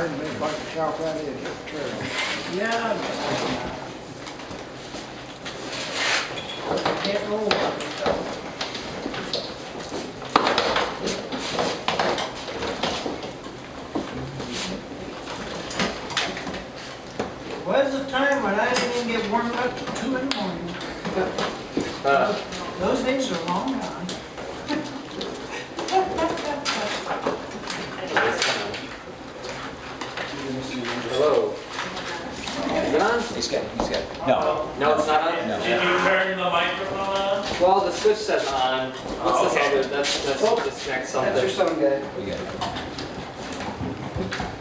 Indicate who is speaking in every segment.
Speaker 1: heard him been like a cow right in the trail.
Speaker 2: Yeah. I can't roll up and stuff. Was a time when I didn't even get warmed up till 2 in the morning. Those days are long gone.
Speaker 3: Hello. Is it on?
Speaker 4: He's got. No.
Speaker 3: No, it's not on?
Speaker 4: No.
Speaker 5: Did you turn the microphone on?
Speaker 3: Well, the switch says on. What's this other? That's disconnect something.
Speaker 2: That's your sound guy.
Speaker 4: We got it.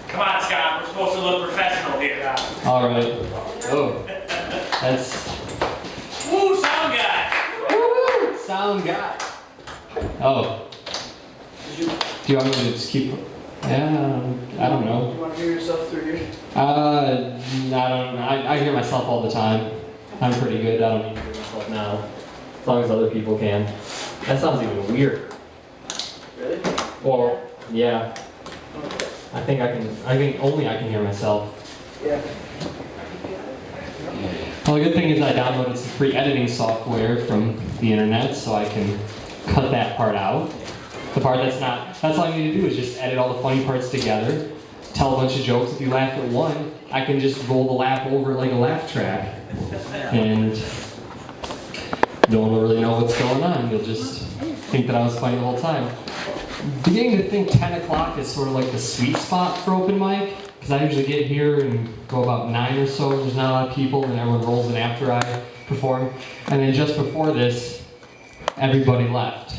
Speaker 5: Come on, Scott, we're supposed to look professional here.
Speaker 6: All right. Oh, that's
Speaker 5: Woo, sound guy!
Speaker 6: woo, sound guy. Oh, do you want me to just keep? Yeah, I don't know.
Speaker 2: You want to hear yourself through here?
Speaker 6: I don't know. I hear myself all the time. I'm pretty good. I don't need to hear myself now, as long as other people can. That sounds even weirder.
Speaker 2: Really?
Speaker 6: Or yeah, I think only I can hear myself.
Speaker 2: Yeah.
Speaker 6: Well, the good thing is I downloaded some free editing software from the internet, so I can cut that part out. The part that's all you need to do is just edit all the funny parts together, tell a bunch of jokes. If you laugh at one, I can just roll the laugh over like a laugh track. And no one will really know what's going on. You'll just think that I was funny the whole time. Beginning to think 10 o'clock is sort of like the sweet spot for open mic, because I usually get here and go about 9 or so. There's not a lot of people, and everyone rolls in after I perform. And then just before this, everybody left.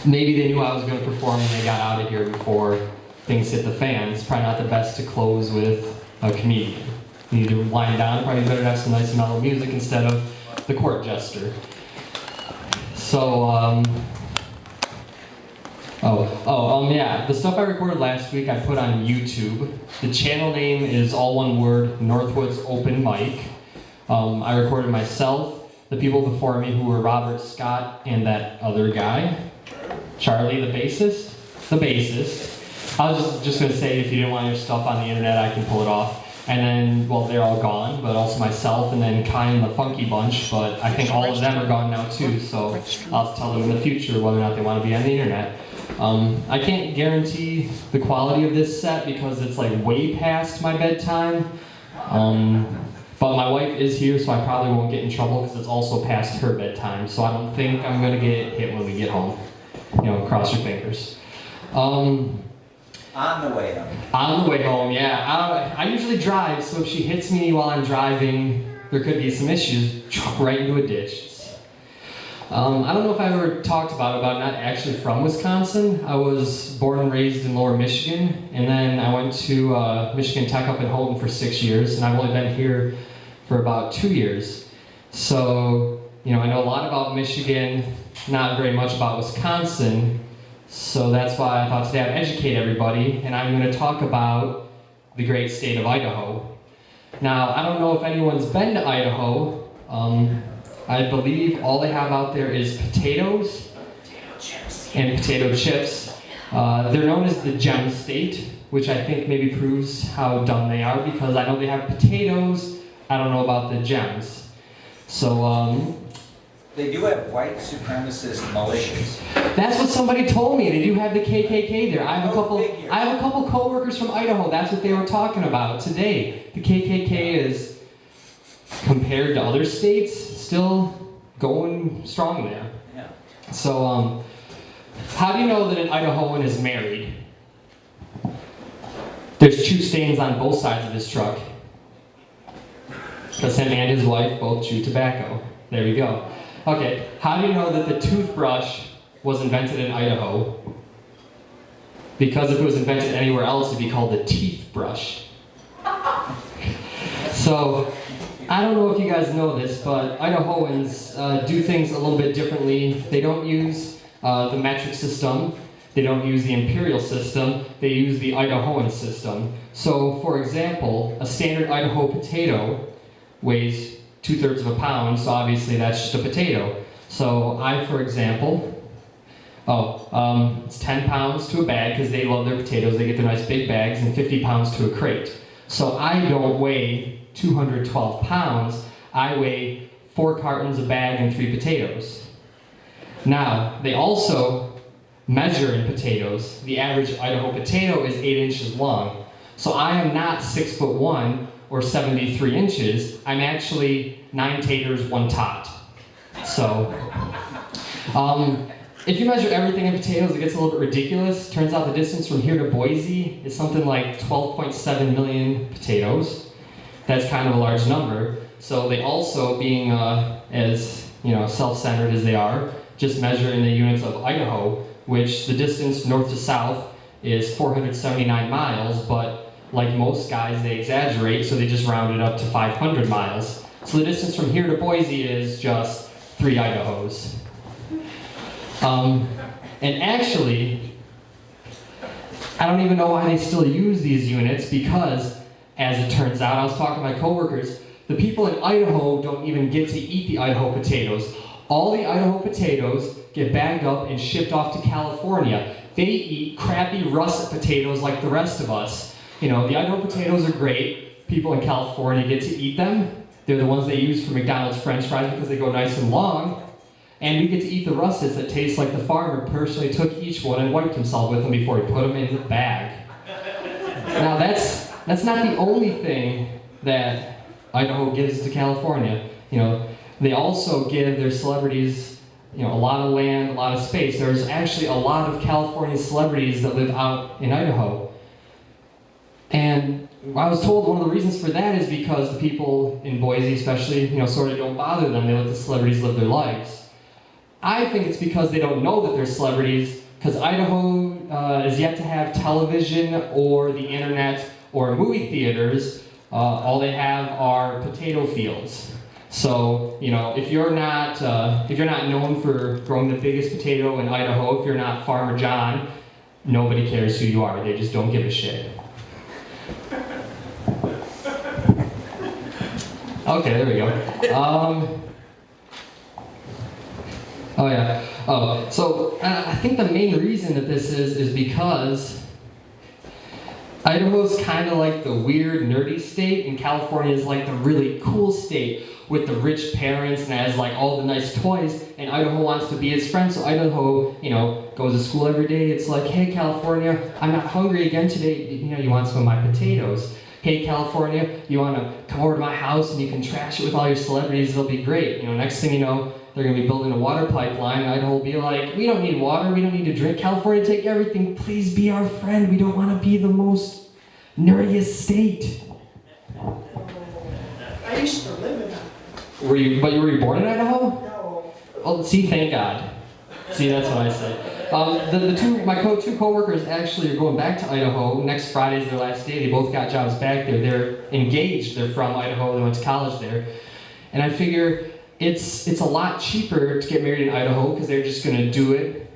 Speaker 6: Maybe they knew I was going to perform and they got out of here before things hit the fan. It's probably not the best to close with a comedian. You need to wind down. Probably better to have some nice mellow music instead of the court jester. So, yeah, the stuff I recorded last week I put on YouTube. The channel name is all one word, Northwoods Open Mic. I recorded myself, the people before me who were Robert, Scott, and that other guy, Charlie, the bassist. I was just going to say, if you didn't want your stuff on the internet, I can pull it off. And then, well, they're all gone, but also myself, and then Kai and the Funky Bunch, but I think all of them are gone now too, so I'll tell them in the future whether or not they want to be on the internet. I can't guarantee the quality of this set because it's like way past my bedtime. But my wife is here, so I probably won't get in trouble because it's also past her bedtime, so I don't think I'm going to get hit when we get home. You know, cross your fingers.
Speaker 4: On the way home.
Speaker 6: On the way home, yeah. I usually drive, so if she hits me while I'm driving, there could be some issues. Right into a ditch. I don't know if I ever talked about it, but I'm not actually from Wisconsin. I was born and raised in Lower Michigan, and then I went to Michigan Tech up in Houghton for 6 years, and I've only been here for about 2 years. So, you know, I know a lot about Michigan, not very much about Wisconsin. So that's why I thought today I'd educate everybody, and I'm going to talk about the great state of Idaho. Now, I don't know if anyone's been to Idaho. I believe all they have out there is potatoes and potato chips. They're known as the gem state, which I think maybe proves how dumb they are, because I know they have potatoes, I don't know about the gems. So,
Speaker 4: They do have white supremacist militias.
Speaker 6: that's what somebody told me. They do have the KKK there. I have a couple coworkers from Idaho. That's what they were talking about today. The KKK is, compared to other states, still going strong there.
Speaker 4: Yeah.
Speaker 6: So, how do you know that an Idahoan is married? There's 2 stains on both sides of his truck. Because him and his wife both chew tobacco. There you go. Okay, how do you know that the toothbrush was invented in Idaho? Because if it was invented anywhere else, it'd be called the teeth brush. So, I don't know if you guys know this, but Idahoans do things a little bit differently. They don't use the metric system. They don't use the imperial system. They use the Idahoan system. So, for example, a standard Idaho potato weighs 2/3 of a pound, so obviously that's just a potato. So I, for example, It's 10 pounds to a bag because they love their potatoes. They get their nice big bags, and 50 pounds to a crate. So I don't weigh 212 pounds. I weigh 4 cartons a bag and 3 potatoes. Now, they also measure in potatoes. The average Idaho potato is 8 inches long. So I am not 6'1" or 73 inches. I'm actually 9 taters, 1 tot. So, if you measure everything in potatoes, it gets a little bit ridiculous. Turns out the distance from here to Boise is something like 12.7 million potatoes. That's kind of a large number. So they also, being as self-centered as they are, just measure in the units of Idaho, which the distance north to south is 479 miles, but like most guys, they exaggerate, so they just round it up to 500 miles. So the distance from here to Boise is just 3 Idahos. And actually, I don't even know why they still use these units, because, as it turns out, I was talking to my coworkers, the people in Idaho don't even get to eat the Idaho potatoes. All the Idaho potatoes get bagged up and shipped off to California. They eat crappy russet potatoes like the rest of us. The Idaho potatoes are great. People in California get to eat them. They're the ones they use for McDonald's French fries because they go nice and long. And we get to eat the russets that taste like the farmer personally took each one and wiped himself with them before he put them in the bag. Now that's not the only thing that Idaho gives to California. They also give their celebrities, a lot of land, a lot of space. There's actually a lot of California celebrities that live out in Idaho. And I was told one of the reasons for that is because the people in Boise especially, sort of don't bother them. They let the celebrities live their lives. I think it's because they don't know that they're celebrities, because Idaho is yet to have television or the internet or movie theaters. All they have are potato fields. So, if you're not known for growing the biggest potato in Idaho, if you're not Farmer John, nobody cares who you are. They just don't give a shit. Okay, there we go. So I think the main reason that this is because Idaho's kind of like the weird, nerdy state, and California is like the really cool state with the rich parents and has like all the nice toys, and Idaho wants to be his friend, so Idaho, goes to school every day. It's like, hey California, I'm not hungry again today, you want some of my potatoes. Hey California, you want to come over to my house and you can trash it with all your celebrities, it'll be great. Next thing you know, they're going to be building a water pipeline, and Idaho will be like, we don't need water, we don't need to drink. California, take everything, please be our friend. We don't want to be the most nerdiest state.
Speaker 2: I used to live in it.
Speaker 6: Were you born in Idaho?
Speaker 2: No.
Speaker 6: Well, see, thank God. See, that's what I say. My two co-workers actually are going back to Idaho. Next Friday's their last day. They both got jobs back there. They're engaged. They're from Idaho. They went to college there. And I figure it's a lot cheaper to get married in Idaho because they're just going to do it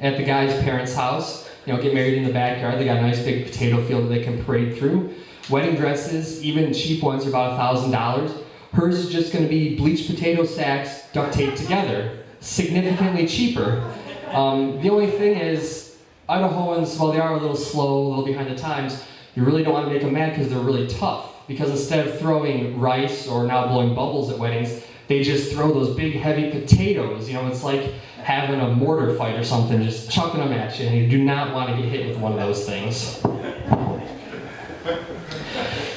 Speaker 6: at the guy's parents' house. Get married in the backyard. They got a nice big potato field that they can parade through. Wedding dresses, even cheap ones, are about $1,000. Hers is just going to be bleached potato sacks duct taped together. Significantly cheaper. The only thing is, Idahoans, while they are a little slow, a little behind the times, you really don't want to make them mad because they're really tough. Because instead of throwing rice or now blowing bubbles at weddings, they just throw those big heavy potatoes. It's like having a mortar fight or something, just chucking them at you, and you do not want to get hit with one of those things.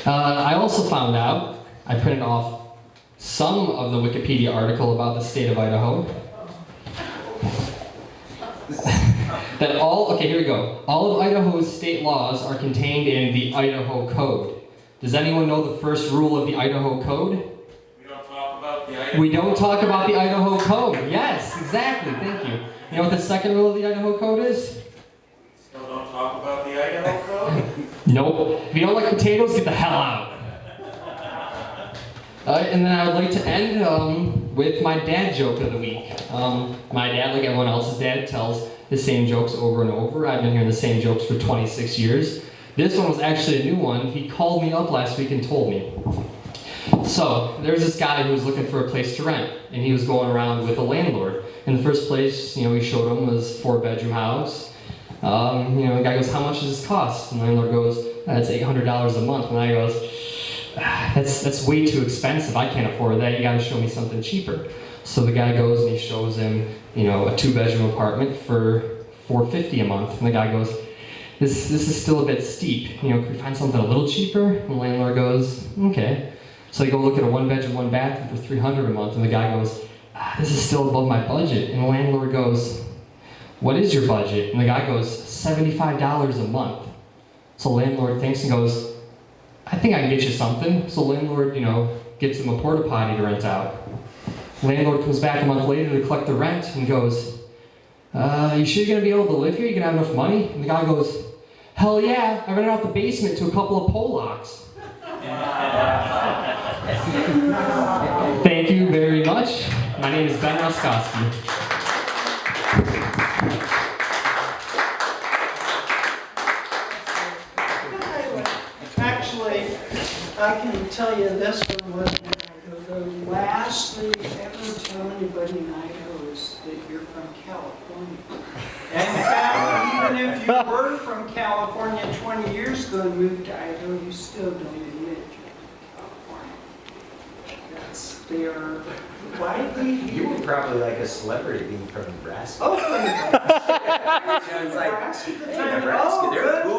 Speaker 6: I also found out, I printed off some of the Wikipedia article about the state of Idaho. That here we go. All of Idaho's state laws are contained in the Idaho Code. Does anyone know the first rule of the Idaho Code?
Speaker 5: We don't talk about the Idaho
Speaker 6: We don't talk about the Idaho Code. Yes, exactly, thank you. You know what the second rule of the Idaho Code is?
Speaker 5: Still don't talk about the Idaho Code?
Speaker 6: Nope. If you don't like potatoes, get the hell out. And then I would like to end with my dad joke of the week. My dad, like everyone else's dad, tells the same jokes over and over. I've been hearing the same jokes for 26 years. This one was actually a new one. He called me up last week and told me. So there was this guy who was looking for a place to rent, and he was going around with a landlord. In the first place, we showed him was 4-bedroom house. The guy goes, "How much does this cost?" And the landlord goes, "That's $800 a month." And I goes, that's way too expensive. I can't afford that. You got to show me something cheaper. So the guy goes and he shows him, a 2-bedroom apartment for $450 a month. And the guy goes, This is still a bit steep. Could we find something a little cheaper?" And the landlord goes, "Okay." So they go look at a 1-bedroom, 1-bathroom for $300 a month, and the guy goes, "This is still above my budget." And the landlord goes, "What is your budget?" And the guy goes, $75 a month. So the landlord thinks and goes, "I think I can get you something." So the landlord, gets him a porta potty to rent out. Landlord comes back a month later to collect the rent and goes, "You sure you're gonna be able to live here? You gonna have enough money?" And the guy goes, "Hell yeah, I rented out the basement to a couple of Polacks." Thank you very much. My name is Ben Roskowski.
Speaker 2: Actually, I can tell you this one was the last thing ever tell anybody in Idaho is that you're from California. And in fact, even if you were from California 20 years ago and moved to Idaho, you still don't admit you're from California. They are widely
Speaker 7: You were probably like a celebrity being from Nebraska.
Speaker 2: Oh, from Nebraska.
Speaker 7: It's like,
Speaker 2: Nebraska,
Speaker 7: hey, Nebraska, they're cool.